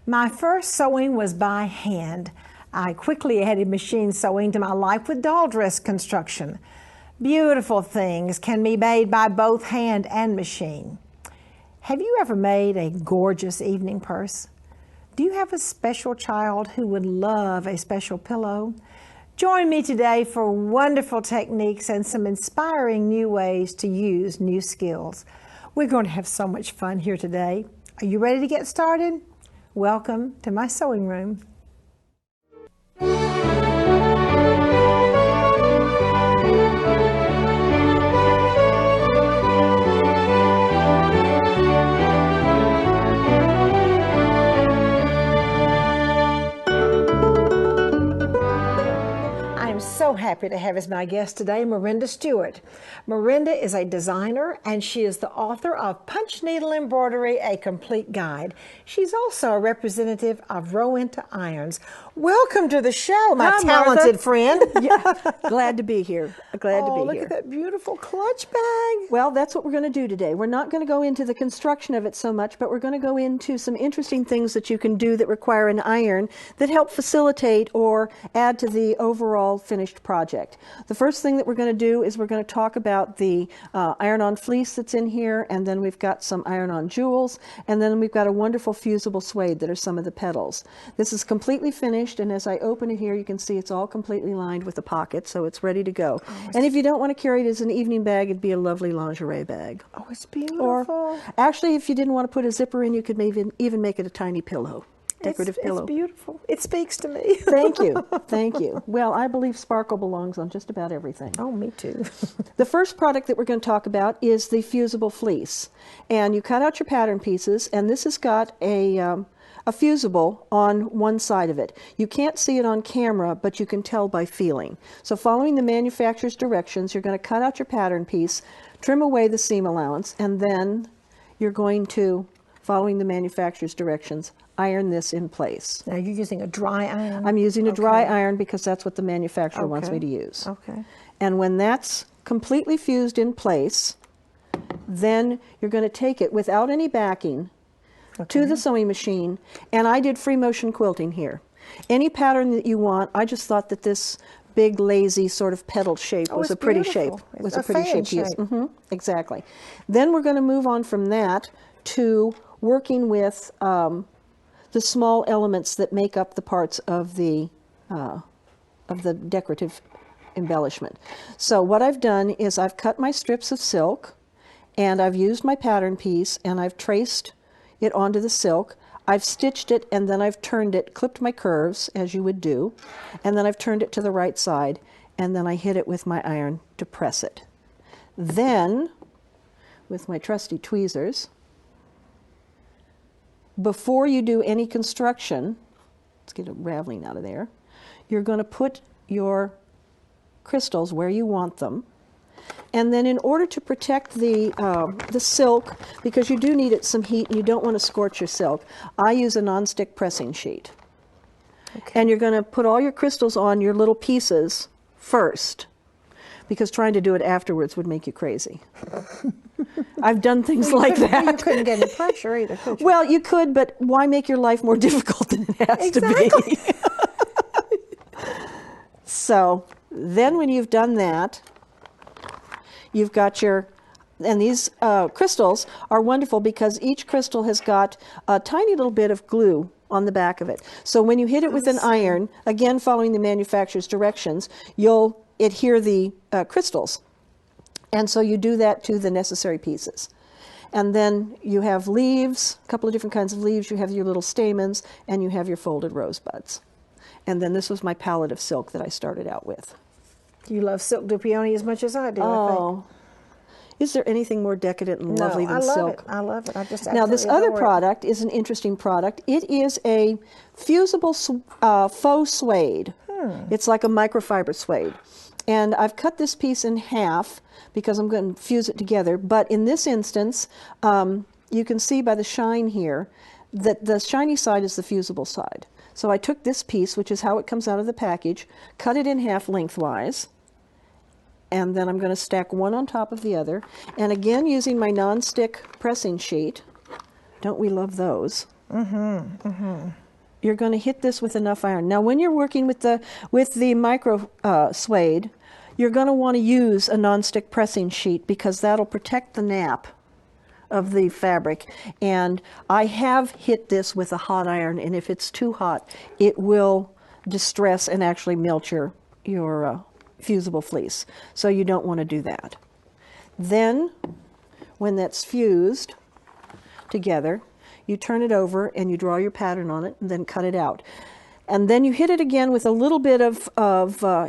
My first sewing was by hand. I quickly added machine sewing to my life with doll dress construction. Beautiful things can be made by both hand and machine. Have you ever made a gorgeous evening purse? Do you have a special child who would love a special pillow? Join me today for wonderful techniques and some inspiring new ways to use new skills. We're going to have so much fun here today. Are you ready to get started? Welcome to my sewing room. So happy to have as my guest today Marinda Stewart. Marinda is a designer and she is the author of Punch Needle Embroidery, A Complete Guide. She's also a representative of Row Into Irons. Welcome to the show, my talented friend. Yeah, glad to be here. Glad to be here. Look at that beautiful clutch bag. Well, that's what we're going to do today. We're not going to go into the construction of it so much, but we're going to go into some interesting things that you can do that require an iron that help facilitate or add to the overall finished project. The first thing that we're going to do is we're going to talk about the iron-on fleece that's in here, and then we've got some iron-on jewels, and then we've got a wonderful fusible suede that are some of the petals. This is completely finished, and as I open it here, you can see it's all completely lined with a pocket, so it's ready to go. Oh, and if you don't want to carry it as an evening bag, it'd be a lovely lingerie bag. Oh, it's beautiful. Or actually, if you didn't want to put a zipper in, you could maybe even make it a tiny pillow. Decorative pillow. It's beautiful. It speaks to me. Thank you. Thank you. Well, I believe sparkle belongs on just about everything. Oh, me too. The first product that we're going to talk about is the fusible fleece. And you cut out your pattern pieces, and this has got a fusible on one side of it. You can't see it on camera, but you can tell by feeling. So following the manufacturer's directions, you're going to cut out your pattern piece, trim away the seam allowance, and then you're going to, following the manufacturer's directions, iron this in place. Now you're using a dry iron? I'm using a dry iron because that's what the manufacturer wants me to use. Okay. And when that's completely fused in place, then you're going to take it without any backing to the sewing machine. And I did free motion quilting here. Any pattern that you want, I just thought that this big, lazy sort of petal shape was a pretty shape. It was a pretty shape to use. Exactly. Then we're going to move on from that to working with the small elements that make up the parts of the decorative embellishment. So what I've done is I've cut my strips of silk, and I've used my pattern piece, and I've traced it onto the silk. I've stitched it, and then I've turned it, clipped my curves, as you would do, and then I've turned it to the right side, and then I hit it with my iron to press it. Then, with my trusty tweezers, before you do any construction, let's get a raveling out of there, you're going to put your crystals where you want them. And then in order to protect the silk, because you do need it some heat and you don't want to scorch your silk, I use a non-stick pressing sheet. Okay. And you're going to put all your crystals on your little pieces first, because trying to do it afterwards would make you crazy. I've done things like that. You couldn't get any pressure either, could you? Well, you could, but why make your life more difficult than it has to be? So then when you've done that, you've got your, and these crystals are wonderful because each crystal has got a tiny little bit of glue on the back of it. So when you hit it with an iron, again following the manufacturer's directions, you'll adhere the crystals. And so you do that to the necessary pieces. And then you have leaves, a couple of different kinds of leaves. You have your little stamens, and you have your folded rosebuds. And then this was my palette of silk that I started out with. You love silk du peony as much as I do, I think. Is there anything more decadent and lovely than silk? I love it. I just now, this other product is an interesting product. It is a fusible faux suede. It's like a microfiber suede. And I've cut this piece in half because I'm going to fuse it together. But in this instance, you can see by the shine here that the shiny side is the fusible side. So I took this piece, which is how it comes out of the package, cut it in half lengthwise, and then I'm going to stack one on top of the other. And again, using my non-stick pressing sheet, don't we love those? You're going to hit this with enough iron. Now, when you're working with the micro suede, you're going to want to use a nonstick pressing sheet because that'll protect the nap of the fabric. And I have hit this with a hot iron, and if it's too hot, it will distress and actually melt your fusible fleece. So you don't want to do that. Then, when that's fused together, you turn it over and you draw your pattern on it and then cut it out. And then you hit it again with a little bit of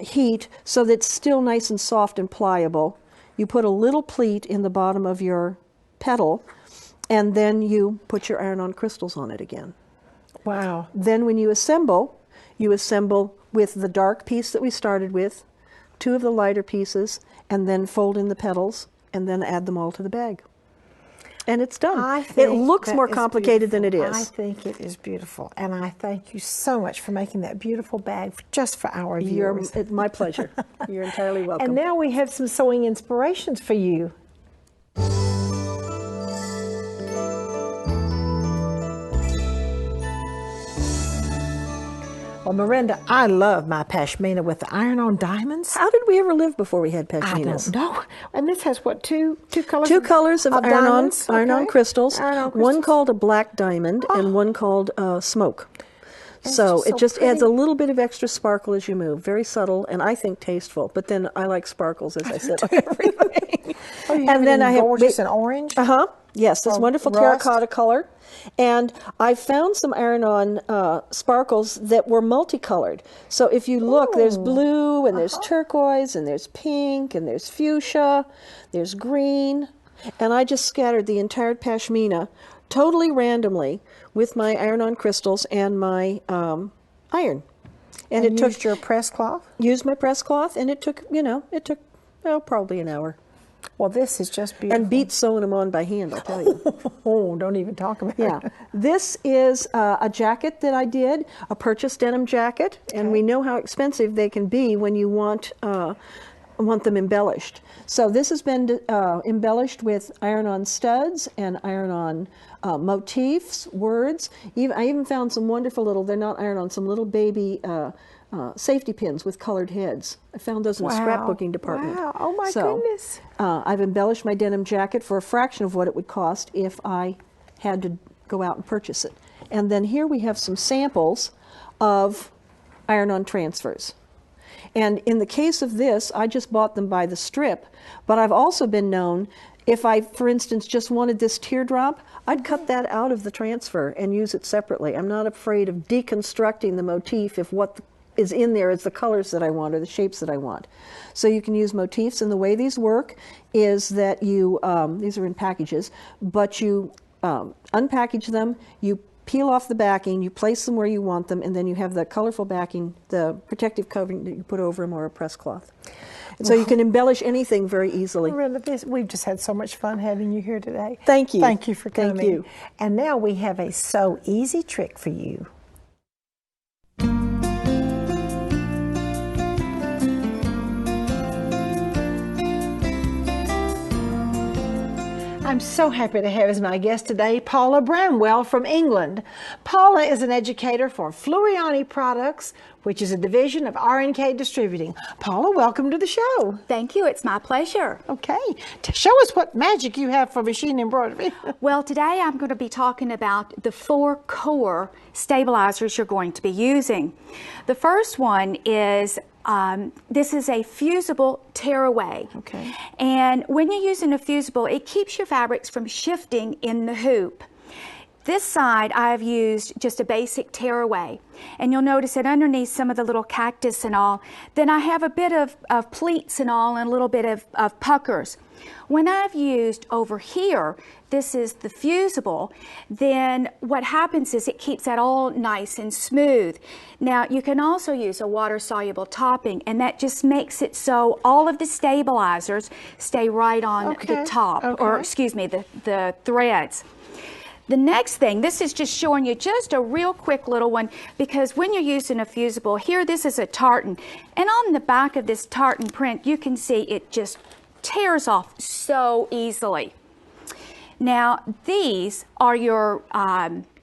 heat so that it's still nice and soft and pliable. You put a little pleat in the bottom of your petal, and then you put your iron-on crystals on it again. Wow. Then when you assemble with the dark piece that we started with, 2 of the lighter pieces, and then fold in the petals, and then add them all to the bag. And it's done. It looks more complicated than it is. I think it is beautiful. And I thank you so much for making that beautiful bag just for our viewers. It's my pleasure. You're entirely welcome. And now we have some sewing inspirations for you. Well, Marinda, I love my pashmina with the iron-on diamonds. How did we ever live before we had pashminas? I don't know. And this has what, two colors? 2 colors of iron-on crystals. Iron-on crystals. One called a black diamond and one called smoke. So it just adds a little bit of extra sparkle as you move. Very subtle and I think tasteful. But then I like sparkles, as I said, on everything. And then I have gorgeous and orange. Yes, this wonderful terracotta color. And I found some iron-on sparkles that were multicolored. So if you look, there's blue, and there's turquoise, and there's pink, and there's fuchsia, there's green. And I just scattered the entire pashmina totally randomly with my iron-on crystals and my iron. And it took your press cloth? Used my press cloth, and it took, probably an hour. Well, this is just beautiful. And beat sewing them on by hand, I'll tell you. Oh, don't even talk about it. This is a jacket that I did, a purchased denim jacket, and we know how expensive they can be when you want them embellished. So this has been embellished with iron-on studs and iron-on motifs, words. I even found some wonderful little, they're not iron-on, some little baby safety pins with colored heads. I found those in the scrapbooking department. Wow, oh my goodness. I've embellished my denim jacket for a fraction of what it would cost if I had to go out and purchase it. And then here we have some samples of iron-on transfers. And in the case of this, I just bought them by the strip, but I've also been known, if I, for instance, just wanted this teardrop, I'd cut that out of the transfer and use it separately. I'm not afraid of deconstructing the motif if what is in there is the colors that I want or the shapes that I want. So you can use motifs, and the way these work is that you, these are in packages, but you unpackage them, you peel off the backing, you place them where you want them, and then you have the colorful backing, the protective covering that you put over them, or a press cloth. And so you can embellish anything very easily. We've just had so much fun having you here today. Thank you. Thank you for coming. Thank you. And now we have a Sew Easy trick for you. I'm so happy to have as my guest today Paula Bramwell from England. Paula is an educator for Floriani Products, which is a division of R&K Distributing. Paula, welcome to the show. Thank you. It's my pleasure. Okay. Show us what magic you have for machine embroidery. Well, today I'm going to be talking about the 4 core stabilizers you're going to be using. The first one is this is a fusible tearaway. Okay. And when you're using a fusible, it keeps your fabrics from shifting in the hoop. This side I've used just a basic tearaway, and you'll notice that underneath some of the little cactus and all, then I have a bit of pleats and all and a little bit of puckers. When I've used over here, this is the fusible, then what happens is it keeps that all nice and smooth. Now you can also use a water-soluble topping, and that just makes it so all of the stabilizers stay right on the top, or excuse me, the threads. The next thing, this is just showing you just a real quick little one, because when you're using a fusible, here this is a tartan, and on the back of this tartan print you can see it just tears off so easily. Now these are your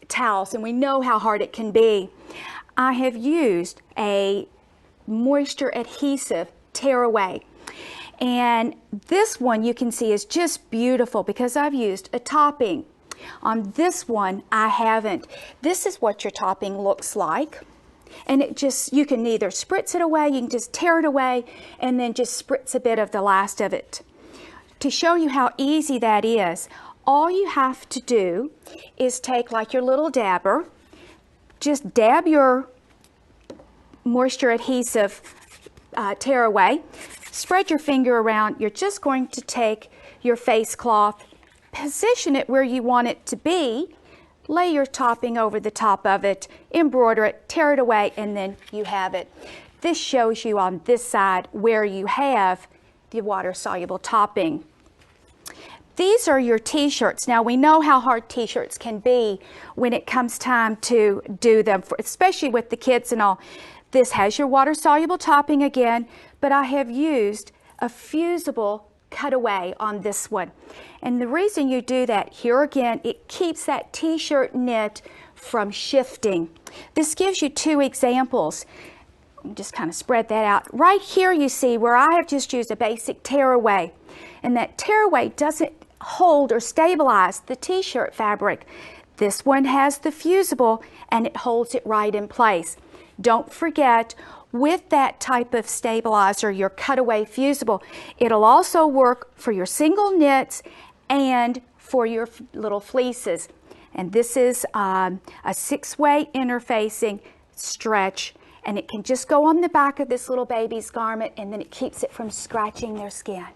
towels, and we know how hard it can be. I have used a moisture adhesive tearaway. And this one you can see is just beautiful because I've used a topping. On this one, I haven't. This is what your topping looks like. And it just, you can either spritz it away, you can just tear it away, and then just spritz a bit of the last of it. To show you how easy that is, all you have to do is take like your little dabber, just dab your moisture adhesive tearaway, spread your finger around. You're just going to take your face cloth, position it where you want it to be, lay your topping over the top of it, embroider it, tear it away, and then you have it. This shows you on this side where you have the water-soluble topping. These are your t-shirts. Now we know how hard t-shirts can be when it comes time to do them, especially with the kids and all. This has your water-soluble topping again, but I have used a fusible cutaway on this one. And the reason you do that, here again, it keeps that t-shirt knit from shifting. This gives you two examples. Just kind of spread that out. Right here you see where I have just used a basic tearaway. And that tearaway doesn't hold or stabilize the t-shirt fabric. This one has the fusible and it holds it right in place. Don't forget, with that type of stabilizer, your cutaway fusible, it'll also work for your single knits and for your little fleeces. And this is a 6-way interfacing stretch, and it can just go on the back of this little baby's garment, and then it keeps it from scratching their skin.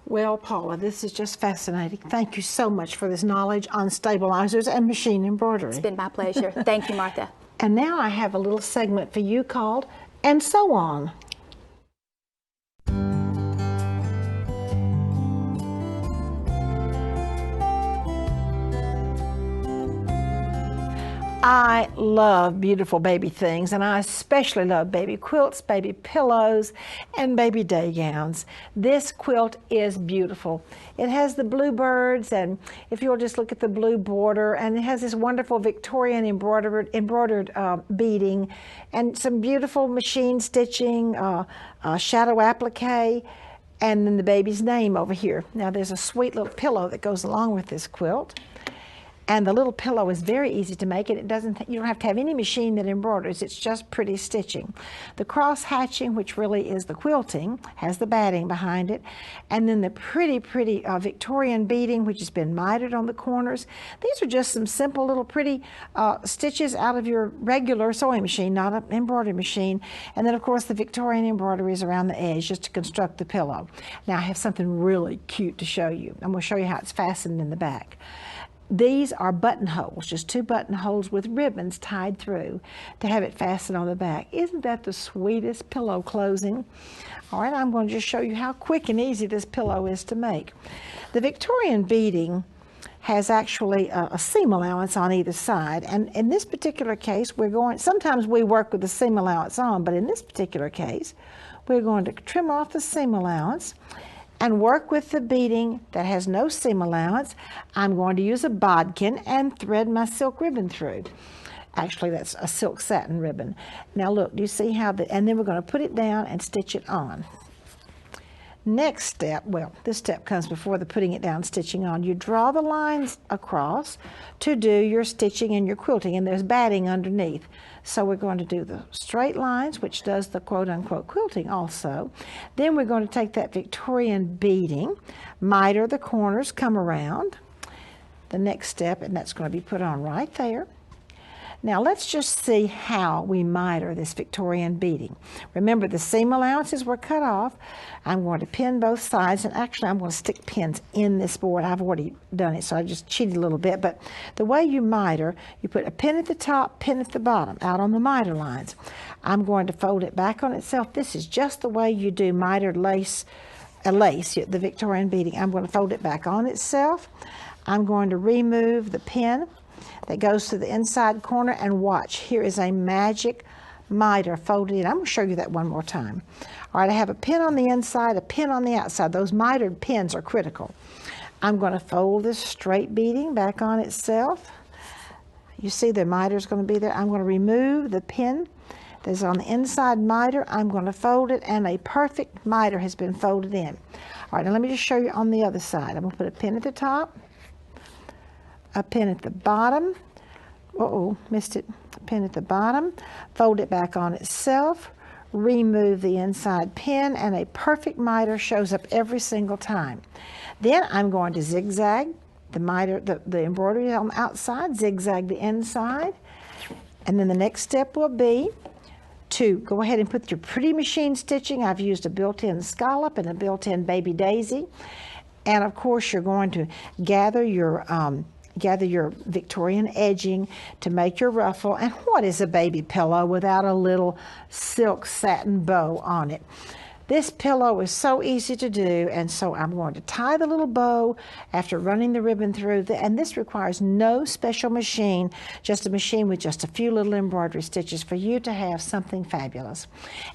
Well, Paula, this is just fascinating. Thank you so much for this knowledge on stabilizers and machine embroidery. It's been my pleasure. Thank you, Martha. And now I have a little segment for you called And So On. I love beautiful baby things, and I especially love baby quilts, baby pillows, and baby day gowns. This quilt is beautiful. It has the bluebirds, and if you'll just look at the blue border, and it has this wonderful Victorian embroidered beading, and some beautiful machine stitching, shadow applique, and then the baby's name over here. Now there's a sweet little pillow that goes along with this quilt. And the little pillow is very easy to make, and you don't have to have any machine that embroiders. It's just pretty stitching. The cross hatching, which really is the quilting, has the batting behind it. And then the pretty Victorian beading, which has been mitered on the corners. These are just some simple little pretty stitches out of your regular sewing machine, not an embroidery machine. And then, of course, the Victorian embroideries around the edge just to construct the pillow. Now, I have something really cute to show you. I'm going to show you how it's fastened in the back. These are buttonholes, just 2 buttonholes with ribbons tied through to have it fastened on the back. Isn't that the sweetest pillow closing? All right, I'm going to just show you how quick and easy this pillow is to make. The Victorian beading has actually a seam allowance on either side, and in this particular case, sometimes we work with the seam allowance on, but in this particular case, we're going to trim off the seam allowance and work with the beading that has no seam allowance. I'm going to use a bodkin and thread my silk ribbon through. Actually, that's a silk satin ribbon. Now look, do you see how and then we're going to put it down and stitch it on. Next step, well, this step comes before the putting it down, stitching on. You draw the lines across to do your stitching and your quilting, and there's batting underneath. So we're going to do the straight lines, which does the quote-unquote quilting also. Then we're going to take that Victorian beading, miter the corners, come around. The next step, and that's going to be put on right there. Now let's just see how we miter this Victorian beading. Remember, the seam allowances were cut off. I'm going to pin both sides, and actually I'm going to stick pins in this board. I've already done it, so I just cheated a little bit. But the way you miter, you put a pin at the top, pin at the bottom, out on the miter lines. I'm going to fold it back on itself. This is just the way you do mitered lace, the Victorian beading. I'm going to fold it back on itself. I'm going to remove the pin that goes to the inside corner, and watch, here is a magic miter folded in. I'm going to show you that one more time. All right, I have a pin on the inside, a pin on the outside. Those mitered pins are critical. I'm going to fold this straight beading back on itself. you see the miter is going to be there. I'm going to remove the pin that's on the inside miter. I'm going to fold it, and a perfect miter has been folded in. All right, now let me just show you on the other side. I'm going to put a pin at the top, a pin at the bottom. Uh-oh, missed it. A pin at the bottom. Fold it back on itself. Remove the inside pin, and a perfect miter shows up every single time. Then I'm going to zigzag the miter, the embroidery on the outside, zigzag the inside, and then the next step will be to go ahead and put your pretty machine stitching. I've used a built-in scallop and a built-in baby daisy, and of course you're going to gather your Victorian edging to make your ruffle. And what is a baby pillow without a little silk satin bow on it? This pillow is so easy to do, and so I'm going to tie the little bow after running the ribbon through, and this requires no special machine, just a machine with just a few little embroidery stitches for you to have something fabulous.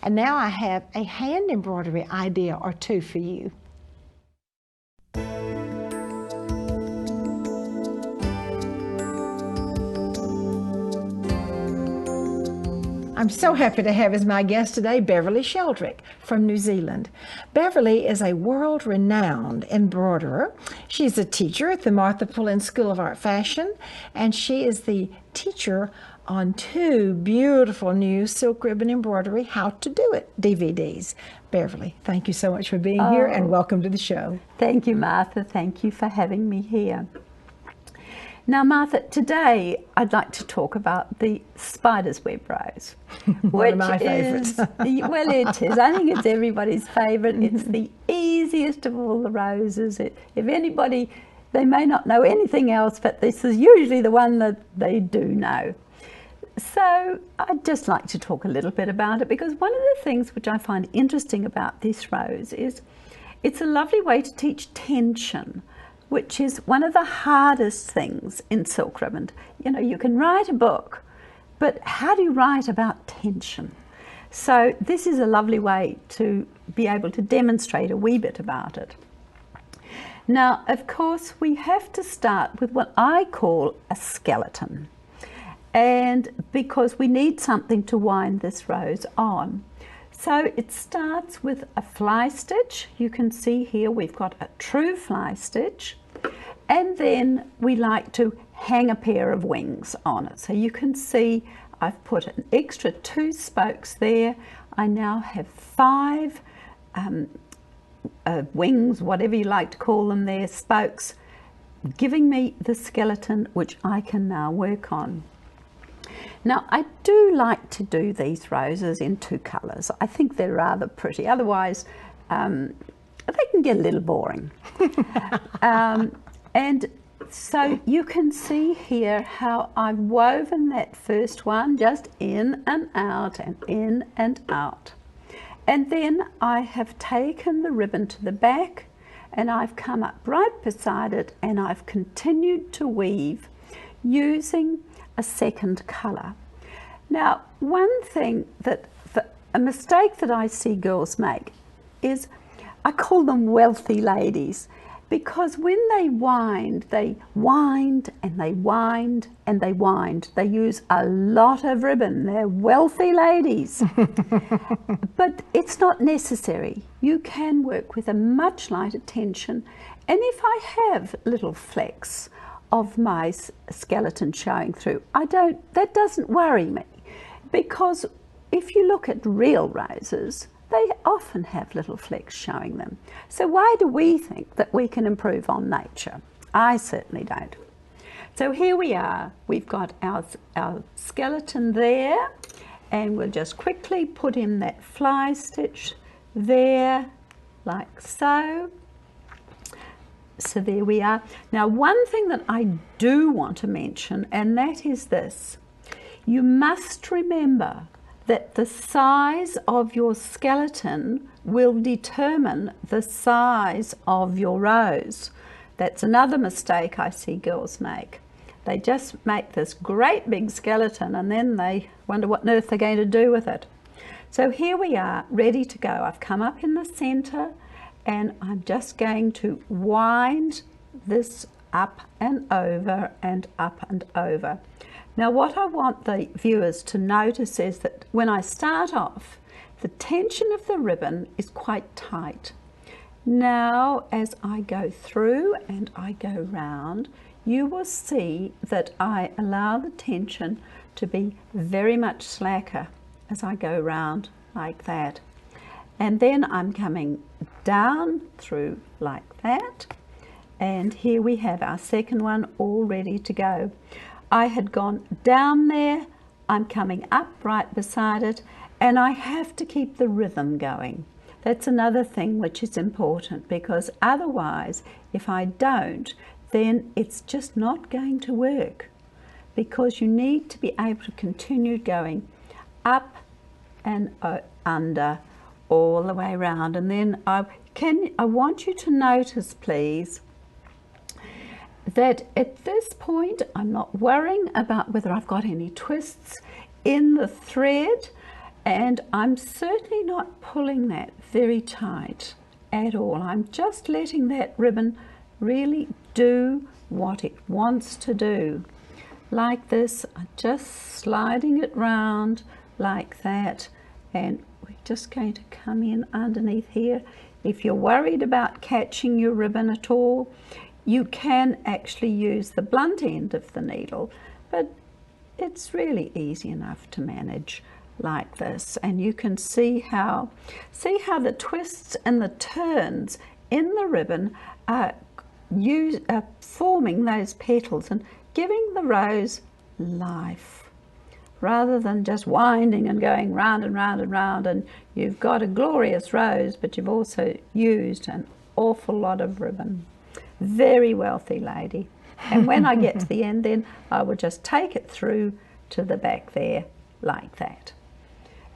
And now I have a hand embroidery idea or two for you. I'm so happy to have as my guest today Beverley Sheldrick from New Zealand. Beverley is a world-renowned embroiderer. She's a teacher at the Martha Pullen School of Art Fashion, and she is the teacher on 2 beautiful new silk ribbon embroidery How to Do It DVDs. Beverley, thank you so much for being here, and welcome to the show. Thank you, Martha. Thank you for having me here. Now, Martha, today I'd like to talk about the spider's web rose. One of my favorites. Well, it is. I think it's everybody's favorite. It's the easiest of all the roses. If anybody, they may not know anything else, but this is usually the one that they do know. So I'd just like to talk a little bit about it, because one of the things which I find interesting about this rose is it's a lovely way to teach tension, which is one of the hardest things in silk ribbon. You know, you can write a book, but how do you write about tension? So this is a lovely way to be able to demonstrate a wee bit about it. Now, of course, we have to start with what I call a skeleton, and because we need something to wind this rose on. So it starts with a fly stitch. You can see here we've got a true fly stitch, and then we like to hang a pair of wings on it. So you can see I've put an extra 2 spokes there. I now have 5 wings, whatever you like to call them there, spokes, giving me the skeleton which I can now work on. Now, I do like to do these roses in 2 colours. I think they're rather pretty. Otherwise, they can get a little boring. And so you can see here how I've woven that first one just in and out and in and out. And then I have taken the ribbon to the back, and I've come up right beside it, and I've continued to weave using a second colour. Now, one thing a mistake that I see girls make is, I call them wealthy ladies, because when they wind and they wind and they wind. They use a lot of ribbon. They're wealthy ladies. But it's not necessary. You can work with a much lighter tension, and if I have little flecks of my skeleton showing through, that doesn't worry me, because if you look at real roses, they often have little flecks showing them. So why do we think that we can improve on nature? I certainly don't. So here we are, we've got our skeleton there, and we'll just quickly put in that fly stitch there, like so. So there we are. Now, one thing that I do want to mention, and that is this. You must remember that the size of your skeleton will determine the size of your rose. That's another mistake I see girls make. They just make this great big skeleton, and then they wonder what on earth they're going to do with it. So here we are, ready to go. I've come up in the center, and I'm just going to wind this up and over and up and over. Now what I want the viewers to notice is that when I start off, the tension of the ribbon is quite tight. Now as I go through and I go round, you will see that I allow the tension to be very much slacker as I go round like that. And then I'm coming down through like that. And here we have our second one all ready to go. I had gone down there, I'm coming up right beside it, and I have to keep the rhythm going. That's another thing which is important, because otherwise, if I don't, then it's just not going to work, because you need to be able to continue going up and under all the way around. And then I want you to notice, please, that at this point I'm not worrying about whether I've got any twists in the thread, and I'm certainly not pulling that very tight at all. I'm just letting that ribbon really do what it wants to do. Like this, I'm just sliding it round like that, and we're just going to come in underneath here. If you're worried about catching your ribbon at all, you can actually use the blunt end of the needle, but it's really easy enough to manage like this. And you can see how the twists and the turns in the ribbon are forming those petals and giving the rose life, rather than just winding and going round and round and round, and you've got a glorious rose, but you've also used an awful lot of ribbon. Very wealthy lady. And when I get to the end, then I will just take it through to the back there like that.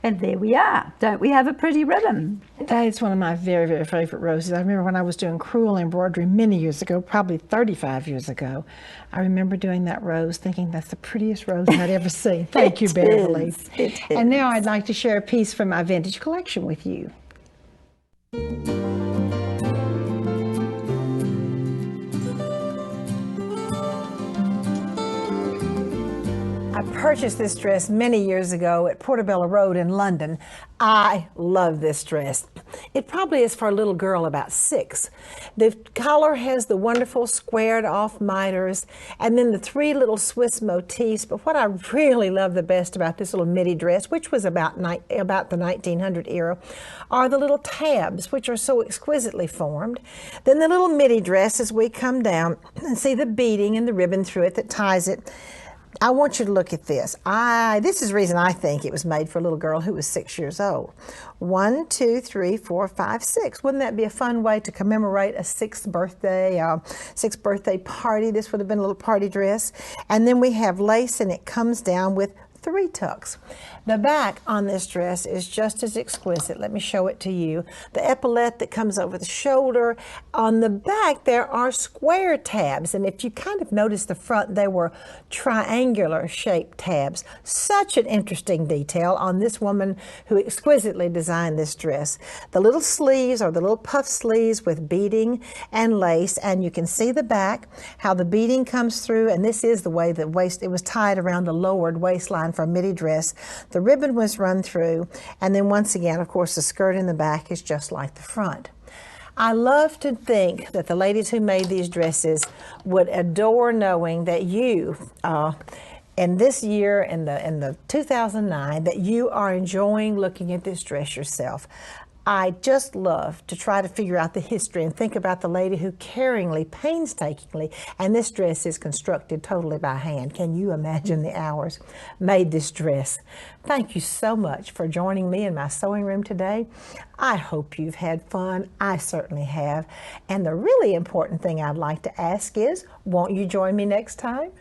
And there we are. Don't we have a pretty ribbon? That is one of my very, very favorite roses. I remember when I was doing crewel embroidery many years ago, probably 35 years ago, I remember doing that rose thinking that's the prettiest rose I'd ever seen. Thank you, Beverly. And now I'd like to share a piece from my vintage collection with you. I purchased this dress many years ago at Portobello Road in London. I love this dress. It probably is for a little girl about 6. The collar has the wonderful squared off miters and then the 3 little Swiss motifs. But what I really love the best about this little midi dress, which was about the 1900 era, are the little tabs, which are so exquisitely formed. Then the little midi dress, as we come down and see the beading and the ribbon through it that ties it. I want you to look at this. This is the reason I think it was made for a little girl who was 6 years old. 1, 2, 3, 4, 5, 6. Wouldn't that be a fun way to commemorate a 6th birthday party? This would have been a little party dress. And then we have lace, and it comes down with 3 tucks. The back on this dress is just as exquisite. Let me show it to you. The epaulette that comes over the shoulder. On the back there are square tabs, and if you kind of notice the front, they were triangular shaped tabs. Such an interesting detail on this woman who exquisitely designed this dress. The little sleeves are the little puff sleeves with beading and lace, and you can see the back, how the beading comes through, and this is the way the waist, it was tied around the lowered waistline for a midi dress. The ribbon was run through, and then once again, of course, the skirt in the back is just like the front. I love to think that the ladies who made these dresses would adore knowing that you, in this year, in the 2009, that you are enjoying looking at this dress yourself. I just love to try to figure out the history and think about the lady who caringly, painstakingly, and this dress is constructed totally by hand. Can you imagine the hours? Made this dress. Thank you so much for joining me in my sewing room today. I hope you've had fun. I certainly have. And the really important thing I'd like to ask is, won't you join me next time?